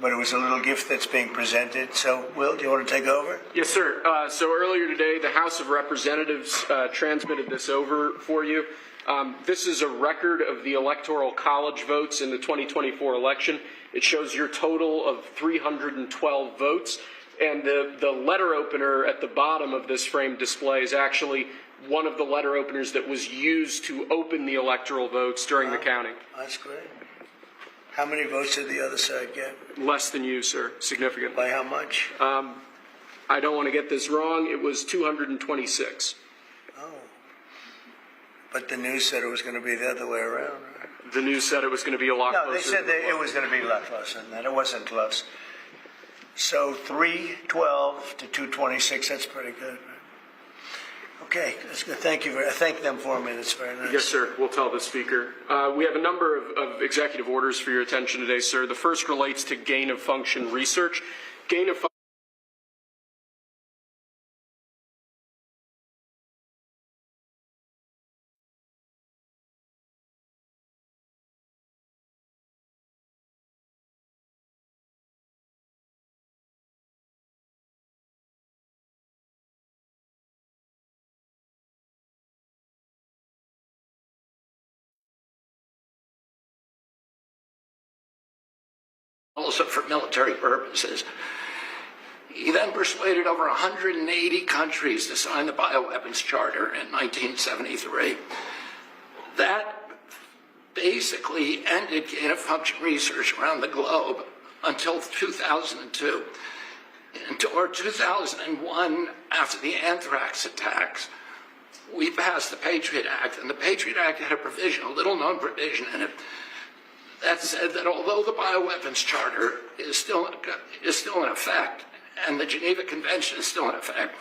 but it was a little gift that's being presented. So, Will, do you want to take over? Yes, sir. So earlier today, the House of Representatives transmitted this over for you. This is a record of the Electoral College votes in the 2024 election. It shows your total of 312 votes. And the letter opener at the bottom of this framed display is actually one of the letter openers that was used to open the electoral votes during the counting. That's great. How many votes did the other side get? Less than you, sir, significantly. By how much? I don't want to get this wrong. It was 226. Oh. But the news said it was going to be the other way around, right? The news said it was going to be a lot closer. No, they said it was going to be a lot closer than that. It wasn't close. So 312 to 226, that's pretty good. Okay, that's good. Thank you. Thank them for me. That's very nice. Yes, sir. We'll tell the Speaker. We have a number of executive orders for your attention today, sir. The first relates to gain-of-function research. Gain-of-function also for military purposes. He then persuaded over 180 countries to sign the Bioweapons Charter in 1973. That basically ended gain-of-function research around the globe until 2002. Until 2001, after the anthrax attacks, we passed the Patriot Act, and the Patriot Act had a provision, a little-known provision in it, that said that although the Bioweapons Charter is still in effect, and the Geneva Convention is still in effect,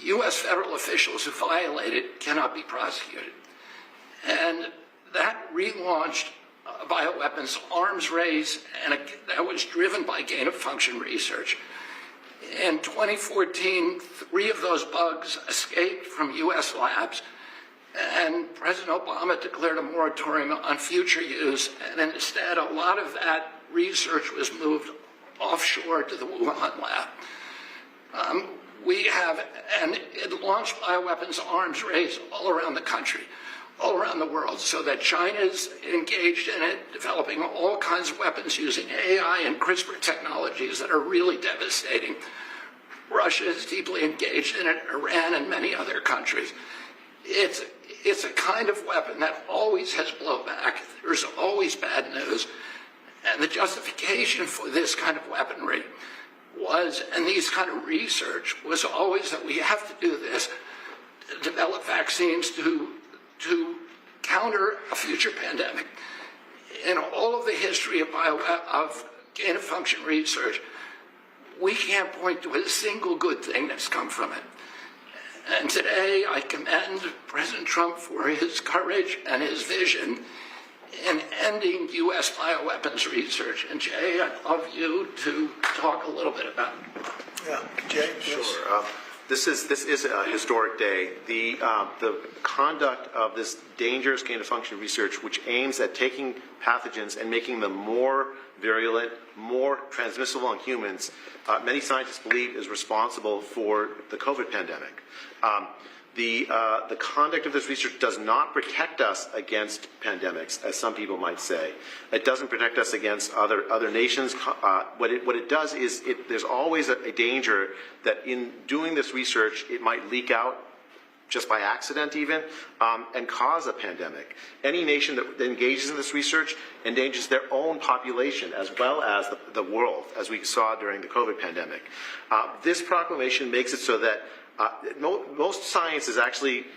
U.S. federal officials who violate it cannot be prosecuted. And that relaunched a bioweapons arms race, and that was driven by gain-of-function research. In 2014, 3 of those bugs escaped from U.S. labs, and President Obama declared a moratorium on future use, and instead a lot of that research was moved offshore to the Wuhan lab. And it launched bioweapons arms race all around the country, all around the world, so that China's engaged in it, developing all kinds of weapons using AI and CRISPR technologies that are really devastating. Russia is deeply engaged in it, Iran and many other countries. It's a kind of weapon that always has blowback. There's always bad news. And the justification for this kind of weaponry was, and these kind of research, was always that we have to do this, to develop vaccines to counter a future pandemic. In all of the history of gain-of-function research, we can't point to a single good thing that's come from it. And today, I commend President Trump for his courage and his vision in ending U.S. bioweapons research. And Jay, I'd love you to talk a little bit about it. Yeah, Jay, sure. This is a historic day. The conduct of this dangerous gain-of-function research, which aims at taking pathogens and making them more virulent, more transmissible in humans, many scientists believe is responsible for the COVID pandemic. The conduct of this research does not protect us against pandemics, as some people might say. It doesn't protect us against other nations. What it does is there's always a danger that in doing this research, it might leak out just by accident even, and cause a pandemic. Any nation that engages in this research endangers their own population as well as the world, as we saw during the COVID pandemic. This proclamation makes it so that most science is actually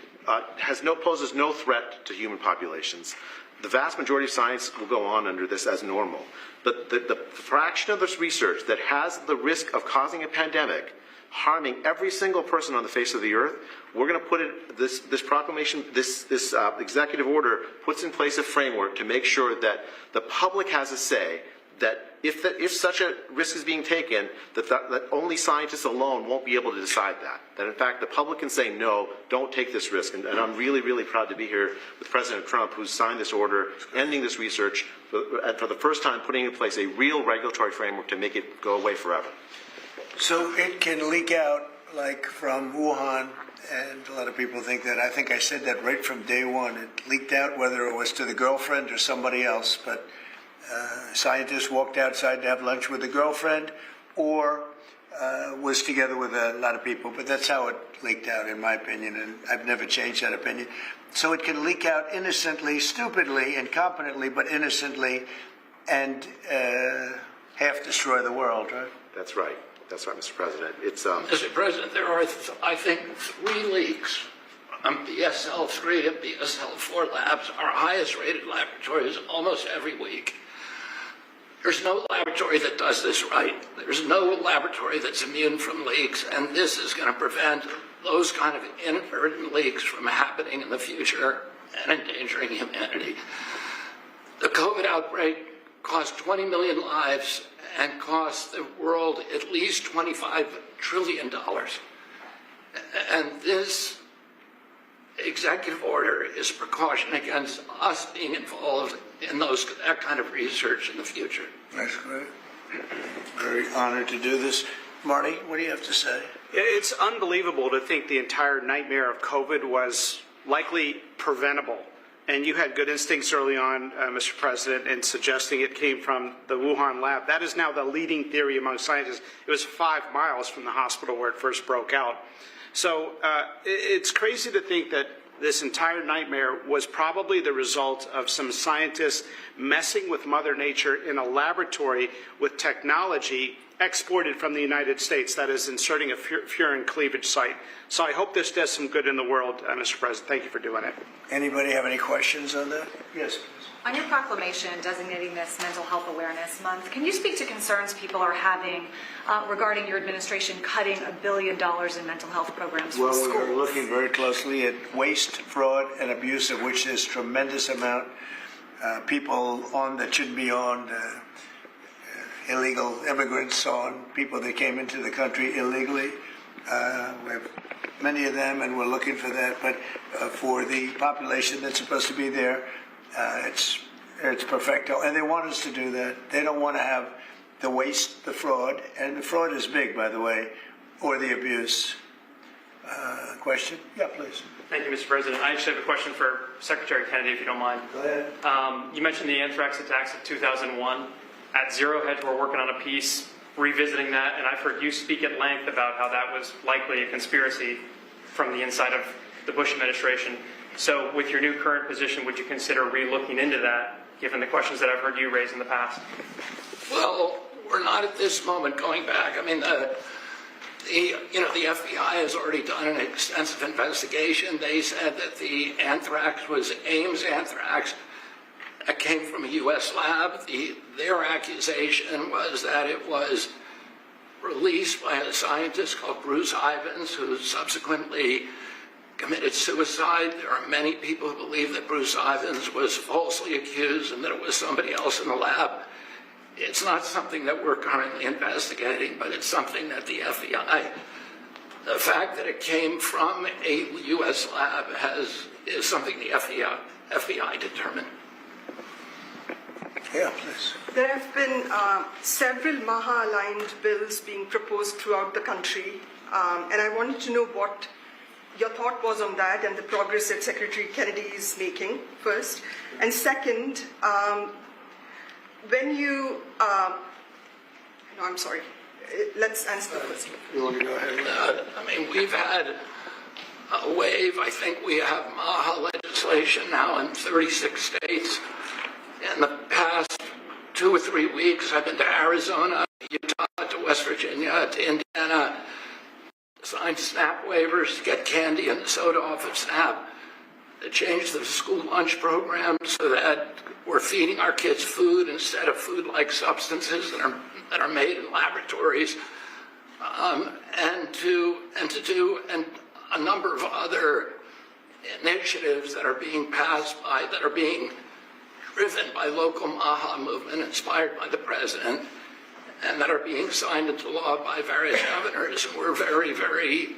poses no threat to human populations. The vast majority of science will go on under this as normal. But the fraction of this research that has the risk of causing a pandemic, harming every single person on the face of the earth, we're going to put it, this proclamation, this executive order puts in place a framework to make sure that the public has a say. that if such a risk is being taken, that only scientists alone won't be able to decide that. That in fact the public can say no, don't take this risk. And I'm really, really proud to be here with President Trump, who's signed this order, ending this research, and for the first time putting in place a real regulatory framework to make it go away forever. So it can leak out like from Wuhan, and a lot of people think that. I think I said that right from day one. It leaked out whether it was to the girlfriend or somebody else, but scientists walked outside to have lunch with a girlfriend or was together with a lot of people. But that's how it leaked out, in my opinion, and I've never changed that opinion. So it can leak out innocently, stupidly, incompetently, but innocently, and half destroy the world, right? That's right. That's right, Mr. President. It's Mr. President, there are, I think, 3 leaks from BSL-3 and BSL-4 labs, our highest-rated laboratories, almost every week. There's no laboratory that does this right. There's no laboratory that's immune from leaks, and this is going to prevent those kind of inadvertent leaks from happening in the future and endangering humanity. The COVID outbreak cost 20 million lives and cost the world at least $25 trillion. And this executive order is a precaution against us being involved in that kind of research in the future. That's great. Very honored to do this. Marty, what do you have to say? It's unbelievable to think the entire nightmare of COVID was likely preventable. And you had good instincts early on, Mr. President, in suggesting it came from the Wuhan lab. That is now the leading theory among scientists. It was 5 miles from the hospital where it first broke out. So it's crazy to think that this entire nightmare was probably the result of some scientists messing with Mother Nature in a laboratory with technology exported from the United States, that is inserting a furin cleavage site. So I hope this does some good in the world, Mr. President. Thank you for doing it. Anybody have any questions on that? Yes, please. On your proclamation designating this Mental Health Awareness Month, can you speak to concerns people are having regarding your administration cutting $1 billion in mental health programs from schools? Well, we're looking very closely at waste, fraud, and abuse, of which there's tremendous amount. People on that shouldn't be on, illegal immigrants on, people that came into the country illegally. We have many of them, and we're looking for that. But for the population that's supposed to be there, it's perfecto. And they want us to do that. They don't want to have the waste, the fraud, and the fraud is big, by the way, or the abuse. Question? Yeah, please. Thank you, Mr. President. I actually have a question for Secretary Kennedy, if you don't mind. Go ahead. You mentioned the anthrax attacks of 2001. At Zero Hedge, we're working on a piece revisiting that, and I've heard you speak at length about how that was likely a conspiracy from the inside of the Bush administration. So with your new current position, would you consider re-looking into that, given the questions that I've heard you raise in the past? Well, we're not at this moment going back. I mean, the FBI has already done an extensive investigation. They said that the anthrax was Ames anthrax. That came from a U.S. lab. Their accusation was that it was released by a scientist called Bruce Ivins, who subsequently committed suicide. There are many people who believe that Bruce Ivins was falsely accused and that it was somebody else in the lab. It's not something that we're currently investigating, but it's something that the FBI, the fact that it came from a U.S. lab is something the FBI determined. Yeah, please. There have been several Maha-aligned bills being proposed throughout the country, and I wanted to know what your thought was on that and the progress that Secretary Kennedy is making, first. And second, when you... no, I'm sorry. Let's answer the first one. You want to go ahead? I mean, we've had a wave. I think we have Maha legislation now in 36 states. In the past 2 or 3 weeks, I've been to Arizona, Utah, to West Virginia, to Indiana, signed SNAP waivers to get candy and soda off of SNAP, to change the school lunch program so that we're feeding our kids food instead of food-like substances that are made in laboratories, and to do a number of other initiatives that are being passed that are being driven by local Maha movement inspired by the president and that are being signed into law by various governors. We're very, very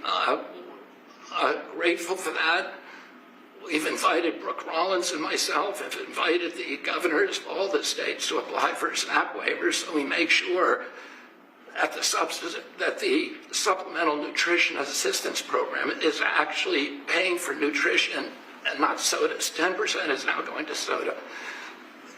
grateful for that. We've invited Brooke Rollins and myself have invited the governors of all the states to apply for SNAP waivers so we make sure that the supplemental nutrition assistance program is actually paying for nutrition and not sodas. 10% is now going to soda.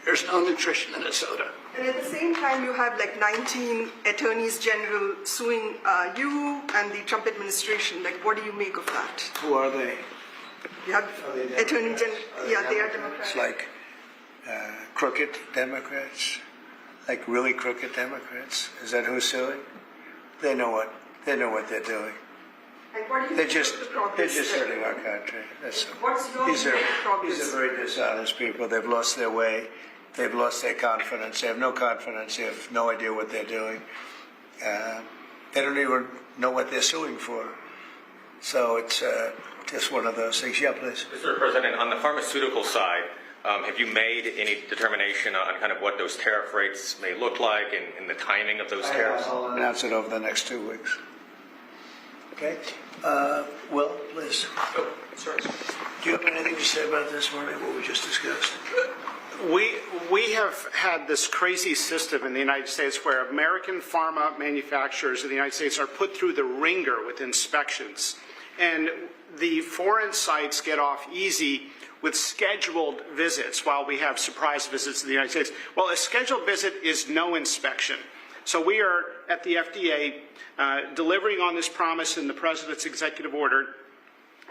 There's no nutrition in a soda. And at the same time, you have like 19 attorneys general suing you and the Trump administration. Like, what do you make of that? Who are they? You have attorney general. Yeah, they are Democrats. It's like crooked Democrats, like really crooked Democrats. Is that who's suing? They know what they're doing. And what do you They're think just of the progress there? hurting our country. That's all. What's your These view of progress? are very dishonest people. They've lost their way. They've lost their confidence. They have no confidence. They have no idea what they're doing. They don't even know what they're suing for. So it's just one of those things. Yeah, please. Mr. President, on the pharmaceutical side, have you made any determination on kind of what those tariff rates may look like and the timing of those tariffs? I'll announce it over the next 2 weeks. Okay. Will, please. Oh, sorry. Do you have anything to say about this morning, what we just discussed? We have had this crazy system in the United States where American pharma manufacturers in the United States are put through the ringer with inspections. And the foreign sites get off easy with scheduled visits while we have surprise visits in the United States. Well, a scheduled visit is no inspection. So we are at the FDA delivering on this promise in the President's executive order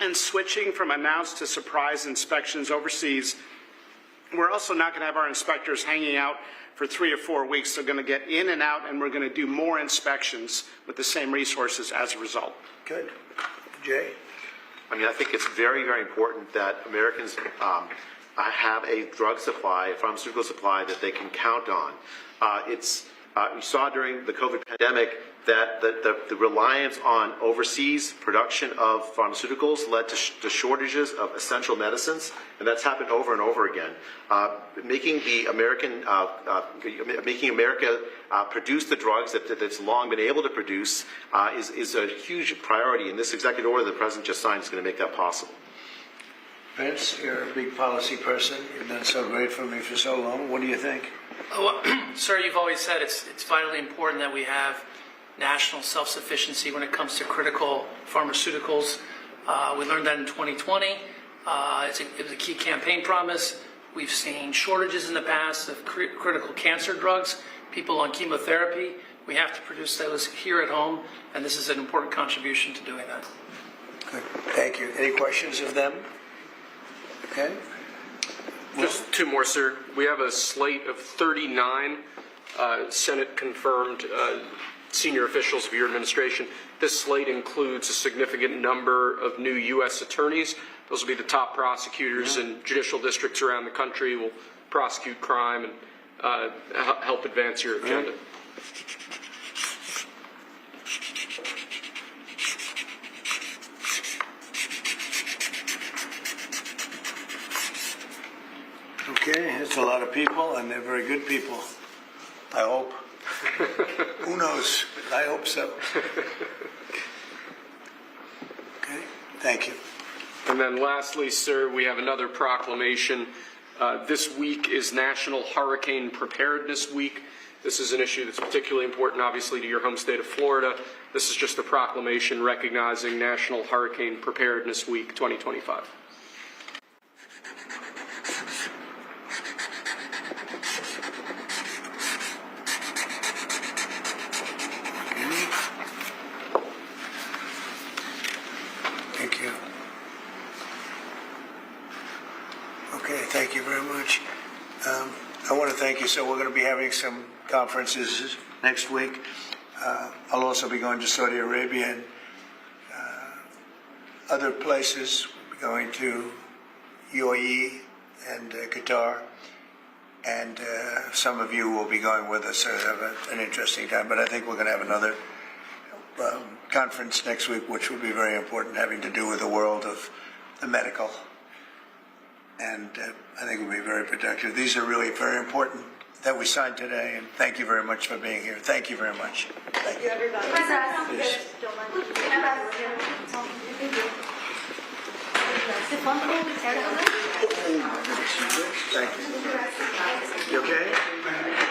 and switching from announced to surprise inspections overseas. We're also not going to have our inspectors hanging out for 3 or 4 weeks. They're going to get in and out, and we're going to do more inspections with the same resources as a result. Good. Jay? I mean, I think it's very, very important that Americans have a drug supply, a pharmaceutical supply that they can count on. We saw during the COVID pandemic that the reliance on overseas production of pharmaceuticals led to shortages of essential medicines, and that's happened over and over again. Making America produce the drugs that it's long been able to produce is a huge priority, and this executive order the President just signed is going to make that possible. Vince, you're a big policy person. You've done so great for me for so long. What do you think? Well, sir, you've always said it's vitally important that we have national self-sufficiency when it comes to critical pharmaceuticals. We learned that in 2020. It was a key campaign promise. We've seen shortages in the past of critical cancer drugs, people on chemotherapy. We have to produce those here at home, and this is an important contribution to doing that. Good. Thank you. Any questions of them? Okay. Just two more, sir. We have a slate of 39 Senate-confirmed senior officials of your administration. This slate includes a significant number of new U.S. attorneys. Those will be the top prosecutors in judicial districts around the country, will prosecute crime and help advance your agenda. Okay, it's a lot of people, and they're very good people. I hope. Who knows? I hope so. Okay, thank you. And then lastly, sir, we have another proclamation. This week is National Hurricane Preparedness Week. This is an issue that's particularly important, obviously, to your home state of Florida. This is just a proclamation recognizing National Hurricane Preparedness Week 2025. Thank you. Okay, thank you very much. I want to thank you. So we're going to be having some conferences next week. I'll also be going to Saudi Arabia and other places. We'll be going to UAE and Qatar. And some of you will be going with us. So have an interesting time. But I think we're going to have another conference next week, which will be very important, having to do with the world of the medical. And I think will be very productive. These are really very important that we signed today, and thank you very much for being here. Thank you very much. Thank you, everybody. Thank you. You okay?